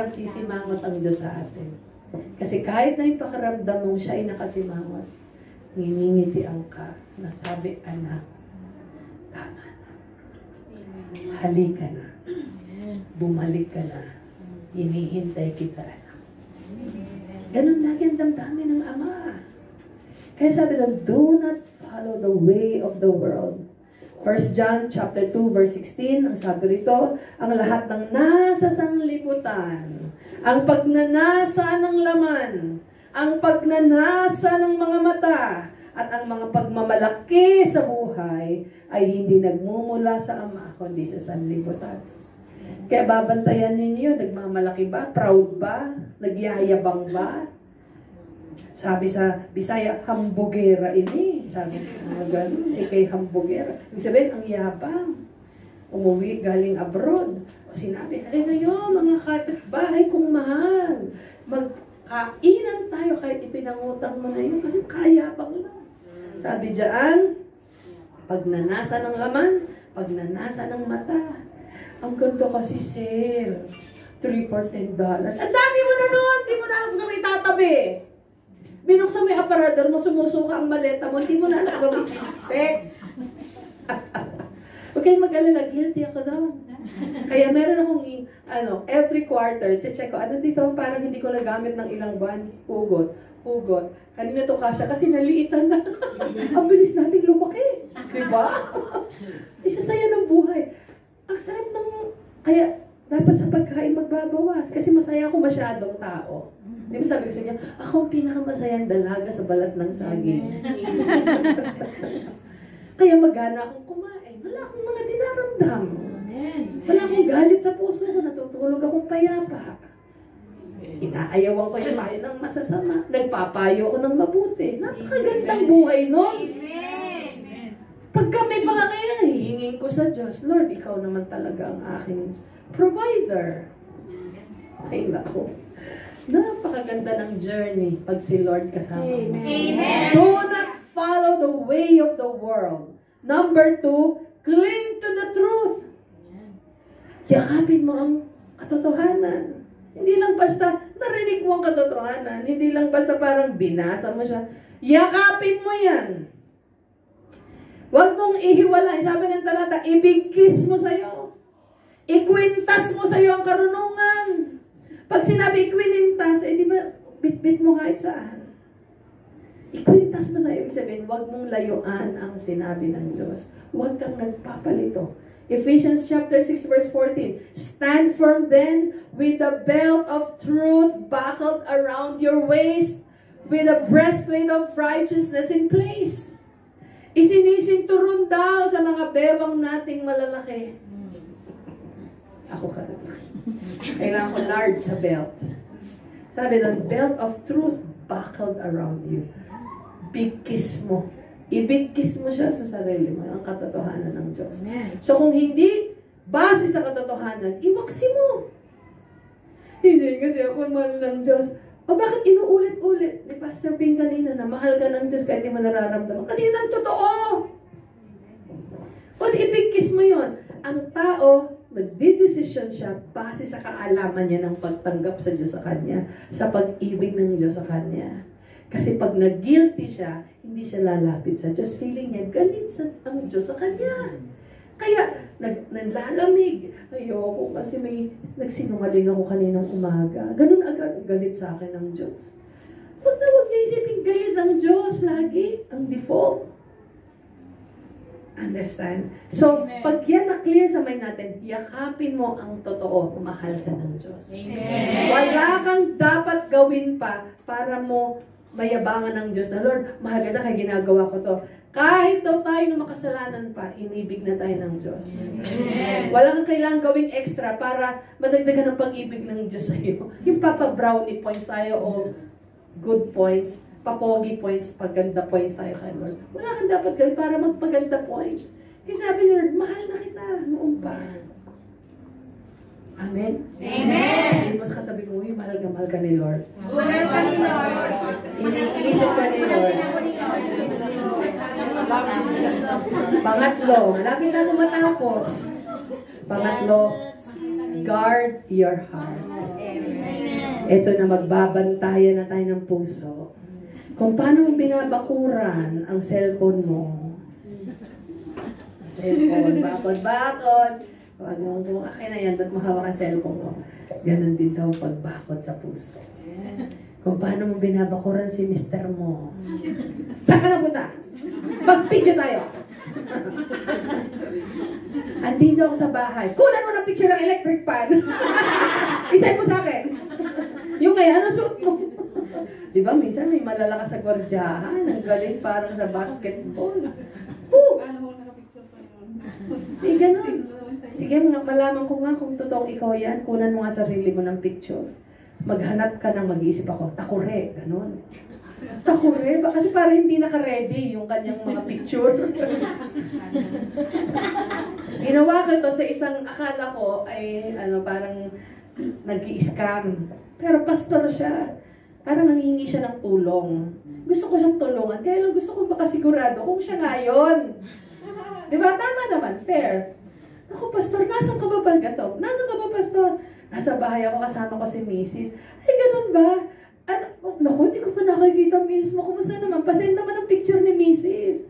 nagsisimangot ang Diyos sa atin. Kasi kahit na yung pakiramdam mong siya ay nakasimangot, ngingitian ka na sabi, anak, tama na. Halika na. Bumalik ka na. Hinihintay kita, anak. Ganun lagi ang damdamin ng Ama. Kaya sabi doon, do not follow the way of the world. 1 John chapter 2 verse 16, ang sabi rito, ang lahat ng nasa sanglibutan, ang pagnanasa ng laman, ang pagnanasa ng mga mata, at ang mga pagmamalaki sa buhay ay hindi nagmumula sa Ama, kundi sa sanlibutan. Kaya babantayan ninyo, nagmamalaki ba? Proud ba? Nagyayabang ba? Sabi sa Bisaya, hambugera ini. Sabi sa ganun, kay hambugera. Ibig sabihin, ang yabang. Umuwi galing abroad. O sinabi, halina kayo, mga kapitbahay kong mahal. Magkainan tayo kahit ipinangutang mo na yun. Kasi kayabang lang. Sabi diyan, pagnanasa ng laman, pagnanasa ng mata. Ang ganito kasi sale. 3 for $10. Ang dami mo na nun! Hindi mo na alam kung saan may tatabi. Binuksan mo yung aparador mo, sumusuka ang maleta mo, hindi mo na alam kung may siksik. Huwag kayong mag-alala, guilty ako doon. Kaya meron akong, every quarter, check ko, dito, parang hindi ko nagamit ng ilang buwan, hugot. Kanina to kasya kasi naliitan na. Ang bilis nating lumaki. Diba? Isa saya ng buhay. Ang sarap ng, kaya dapat sa pagkain magbabawas. Kasi masaya ako masyadong tao. Di ba sabi ko sa inyo, ako ang pinakamasayang dalaga sa balat ng saging. Kaya magana akong kumain. Wala akong mga dinaramdam. Wala akong galit sa puso ko. Natutulog akong payapa. Inaayawan ko yung mayo ng masasama. Nagpapayo ko ng mabuti. Napakagandang buhay nun. Pagka may pangangailangan, hihingin ko sa Diyos, Lord, ikaw naman talaga ang aking provider. Ay, nako. Napakaganda ng journey pag si Lord kasama mo. Amen. Do not follow the way of the world. Number 2, cling to the truth. Yakapin mo ang katotohanan. Hindi lang basta narinig mo ang katotohanan. Hindi lang basta parang binasa mo siya. Yakapin mo yan. Huwag mong ihiwalay. Sabi ng talata, ibigkis mo sa'yo. Ikwintas mo sa'yo ang karunungan. Pag sinabi ikwintas, di ba, bit-bit mo kahit saan. Ikwintas mo sa'yo. Ibig sabihin, huwag mong layuan ang sinabi ng Diyos. Huwag kang nagpapalito. Ephesians chapter 6 verse 14. Stand firm then with the belt of truth buckled around your waist, with a breastplate of righteousness in place. Isinisinturon daw sa mga bewang nating malalaki. Ako kasi. Kailangan ko large sa belt. Sabi doon, belt of truth buckled around you. Bigkis mo. Ibigkis mo siya sa sarili mo, ang katotohanan ng Diyos. So kung hindi base sa katotohanan, iwaksi mo. Hindi kasi ako mahal ng Diyos. O bakit inuulit-ulit ni Pastor Ping kanina na mahal ka ng Diyos kahit di mo nararamdaman? Kasi yun ang totoo. O ibigkis mo yun. Ang tao, magdidesisyon siya base sa kaalaman niya ng pagtanggap sa Diyos sa Kanya, sa pag-ibig ng Diyos sa Kanya. Kasi pag nag-guilty siya, hindi siya lalapit sa Diyos. Feeling niya, galit ang Diyos sa Kanya. Kaya, naglalamig. Ayoko kasi may nagsinungaling ako kaninang umaga. Ganun agad, galit sa akin ng Diyos. Huwag niyo isipin, galit ang Diyos lagi. Ang default. Understand? So, amen. Pag yan na-clear sa mind natin, yakapin mo ang totoo, mahal ka ng Diyos. Amen. Wala kang dapat gawin pa para mo mayabangan ng Diyos na, Lord, mahal ka na kaya ginagawa ko to. Kahit daw tayo na makasalanan pa, inibig na tayo ng Diyos. Amen. Wala kang kailangang gawing extra para madagdagan ng pag-ibig ng Diyos sa iyo. Yung papa-brownie points tayo o good points, papogi points, paganda points tayo kay Lord. Wala kang dapat gawin para magpaganda points. Kasi sabi ni Lord, mahal na kita noon pa. Amen? Amen! Hindi mo sa kasabi ko, mahal ka ni Lord. Mahal ka ni Lord. Iniisip ka ni Lord. Pangatlo, malapit na ako matapos. Pangatlo, guard your heart. Ito na, magbabantayan na tayo ng puso. Kung paano mo binabakuran ang cellphone mo. Cellphone, bakod. Huwag mo kung akin na yan, ba't mahawak ang cellphone mo? Ganon din daw pagbakod sa puso. Kung paano mo binabakuran si mister mo. Saan ka na punta? Mag-video tayo. Andito ako sa bahay. Kunan mo ng picture ng electric fan. Isend mo sa akin. Yung kaya, ano suot mo? Diba, minsan may malalakas sa gwardyahan. Ang galing parang sa basketball. Woo! Sige, ganun. Sige, malaman ko nga kung totoong ikaw yan. Kunan mo nga sarili mo ng picture. Maghanap ka ng mag-iisip ako. Takure, ganun. Takure, kasi para hindi naka-ready yung kanyang mga picture. Ginawa ko to sa isang akala ko ay parang nag-i-scam. Pero pastor siya. Parang nangihingi siya ng tulong. Gusto ko siyang tulungan. Kaya lang gusto ko makasigurado kung siya nga yun. Diba? Tama naman. Fair. Ako, pastor, nasan ka ba gato? Nasan ka ba, pastor? Nasa bahay ako, kasama ko si Mrs. Ay, ganun ba? Naku, hindi ko pa nakikita mismo. Kumusta naman? Pasend naman ang picture ni Mrs.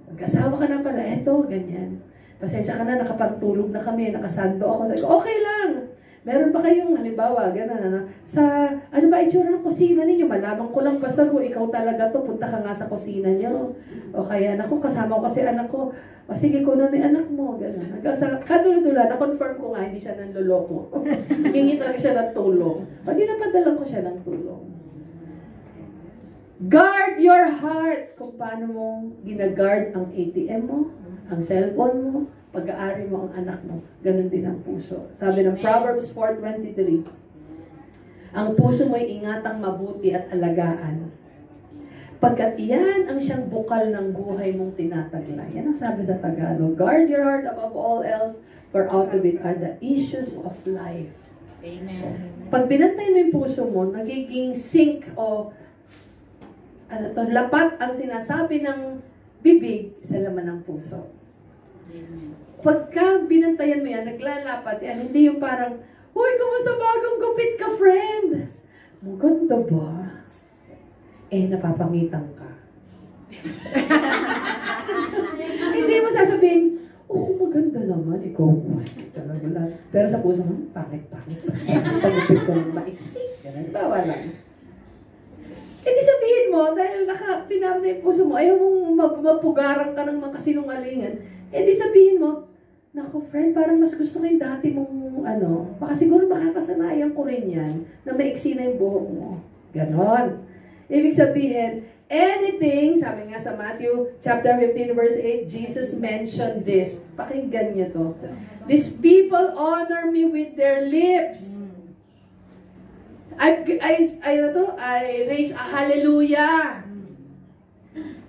Mag-asawa ka na pala. Eto, ganyan. Pasensya ka na, nakapagtulog na kami, nakasando ako. Sabi ko, okay lang. Meron ba kayong, halimbawa, gano'n, ano ba itsura ng kusina ninyo? Malaman ko lang, pastor, kung ikaw talaga to, punta ka nga sa kusina niyo. O kaya, naku, kasama ko kasi anak ko. O sige, kunan mo yung anak mo, gano'n. Kadula-dula, na-confirm ko nga, hindi siya nanloloko. Hingi talaga siya ng tulong. O, di napadalang ko siya ng tulong. Guard your heart. Kung paano mo gina-guard ang ATM mo, ang cellphone mo, pag-aari mo ang anak mo. Ganon din ang puso. Sabi ng Proverbs 4:23, ang puso mo'y ingatang mabuti at alagaan. Pagkat yan ang siyang bukal ng buhay mong tinataglay. Yan ang sabi sa Tagalog. Guard your heart above all else, for out of it are the issues of life. Amen. Pag binantay mo yung puso mo, nagiging sink o lapat ang sinasabi ng bibig sa laman ng puso. Amen. Pagka binantayan mo yan, naglalapat yan, hindi yung parang, uy, kumusta bagong gupit ka, friend? Maganda ba? Napapangitan ka. Hindi mo sasabihin, oo, maganda naman, ikaw. Talaga lang. Pero sa puso mo, pangit. Pagupit ko ng maiksik. Ganun, bawal lang. Hindi sabihin mo, dahil pinam na yung puso mo, ayaw mong mapugarang ka ng mga kasinungalingan, di sabihin mo, naku friend, parang mas gusto ko yung dati mong baka siguro makakasanayan ko rin yan, na maiksi na yung buhok mo. Ganon. Ibig sabihin, anything, sabi nga sa Matthew chapter 15 verse 8, Jesus mentioned this. Pakinggan niyo to. These people honor me with their lips. I raise a hallelujah.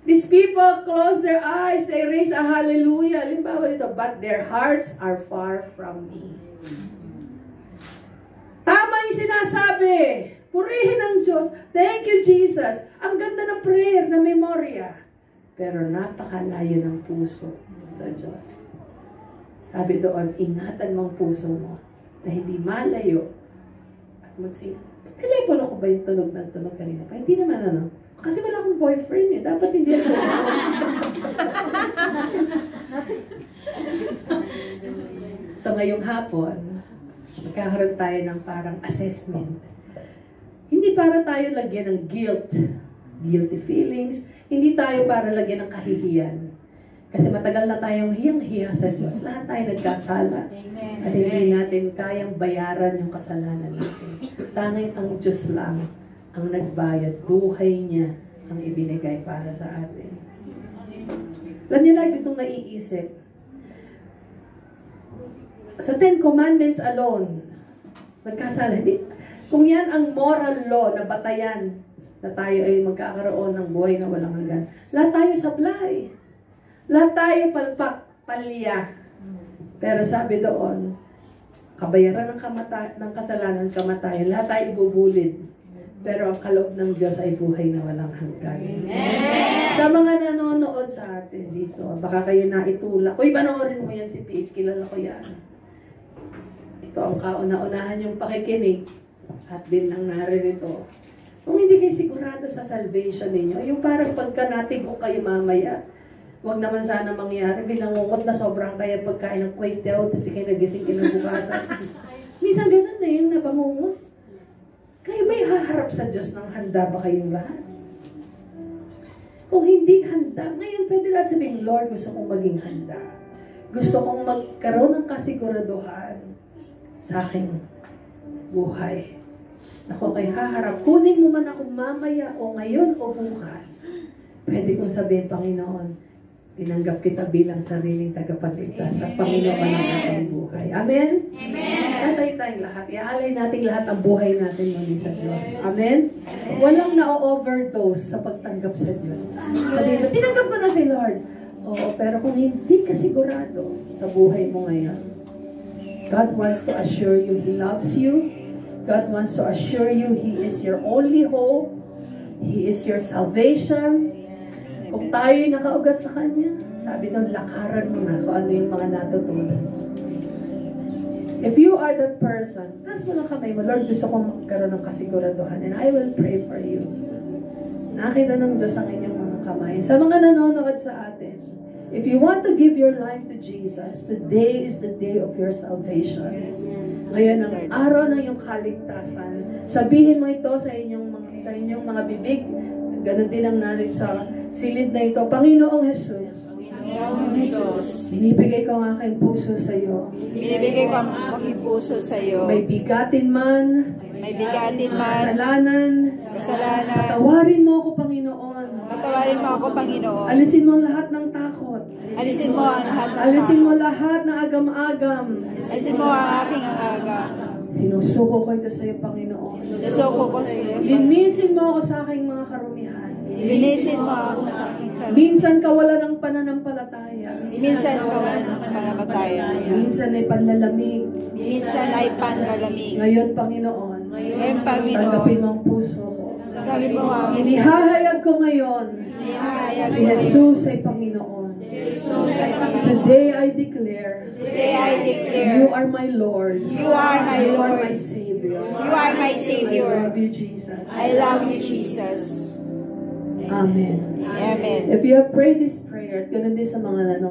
These people close their eyes, they raise a hallelujah. Halimbawa dito, but their hearts are far from me. Tama yung sinasabi. Purihin ang Diyos. Thank you, Jesus. Ang ganda ng prayer, na memorya. Pero napakalayo ng puso sa Diyos. Sabi doon, ingatan mo ang puso mo na hindi malayo at magsingat. Telepono ko ba yung tunog ng tunog kanina pa? Hindi naman Kasi wala akong boyfriend eh. Dapat hindi ako. So ngayong hapon, magkakaroon tayo ng parang assessment. Hindi para tayo lagyan ng guilty feelings. Hindi tayo para lagyan ng kahihiyan. Kasi matagal na tayong hiyang-hiya sa Diyos. Lahat tayo nagkasala. Amen. At hindi natin kayang bayaran yung kasalanan natin. Tanging ang Diyos lang ang nagbayad. Buhay niya ang ibinigay para sa atin. Alam niyo lang itong naiisip. Sa 10 Commandments alone, nagkasala. Kung yan ang moral law na batayan na tayo ay magkakaroon ng buhay na walang hanggan, lahat tayo sablay. Lahat tayo palpak, palya. Pero sabi doon, kabayaran ng kasalanan, kamatayan, lahat tayo ibubulid. Pero ang kaloob ng Diyos ay buhay na walang hanggan. Amen. Sa mga nanonood sa atin dito, baka kayo naitulak. Uy, panoorin mo yan si PH, kilala ko yan. Ito ang kauna-unahan yung pakikinig. at din ang naririto. Kung hindi kayo sigurado sa salvation ninyo, yung parang pagka natigo kayo mamaya, huwag naman sana mangyari, binangungot na sobrang kaya pagkain ng kwetaw, tapos di kayo nagising kinabukasan. Minsan ganun na yung nabangungot. Kayo may haharap sa Diyos ng handa ba kayong lahat? Kung hindi handa, ngayon pwede lang sabihin, Lord, gusto kong maging handa. Gusto kong magkaroon ng kasiguraduhan sa aking buhay. Ako kay haharap. Kunin mo man ako mamaya o ngayon o bukas. Pwede kong sabihin, Panginoon, tinanggap kita bilang sariling tagapagligtas sa Panginoon ng ating buhay. Amen? Amen. Tatay tayong lahat. Iaalay natin lahat ang buhay natin muli sa Diyos. Amen? Walang na-overdose sa pagtanggap sa Diyos. Sabihin, tinanggap mo na si Lord. Oo, pero kung hindi ka sigurado sa buhay mo ngayon, God wants to assure you He loves you. God wants to assure you He is your only hope. He is your salvation. Kung tayo'y nakaugat sa Kanya, sabi ng lakaran mo na kung ano yung mga natutunan. If you are that person, taas mo lang kamay mo, Lord, gusto kong magkaroon ng kasiguraduhan and I will pray for you. Nakita ng Diyos ang inyong mga kamay. Sa mga nanonood sa atin, if you want to give your life to Jesus, today is the day of your salvation. Ngayon ang araw ng iyong kaligtasan. Sabihin mo ito sa inyong mga bibig. Ganon din ang narin sa silid na ito. Panginoong Jesus, binibigay ko ang aking puso sa iyo. Binibigay ko ang aking puso sa iyo. May bigatin man, kasalanan. Patawarin mo ako, Panginoon. Patawarin mo ako, Panginoon. Alisin mo ang lahat ng takot. Alisin mo ang lahat ng Alisin mo lahat ng agam-agam. Alisin mo ang aking aga. Sinusuko ko ito sa iyo, Panginoon. Sinusuko ko sa iyo. Linisin mo ako sa aking mga karumihan. Linisin mo ako sa aking karumihan. Minsan kawalan ng pananampalataya. Minsan kawalan ng pananampalataya. Minsan ay panlalamig. Minsan ay panlalamig. Ngayon, Panginoon, Ngayon, Panginoon, tanggapin mo ang puso ko. tanggapin mo ang Inihahayag ko ngayon, inihahayag si ko ngayon. Jesus ay Panginoon. Today I declare, Today I declare, you are my Lord. You are my You are Lord. my Savior. You are my I Savior. love you, Jesus. I love you, Jesus. Amen. Amen. If you have prayed this prayer, at ganun din sa mga nanonood,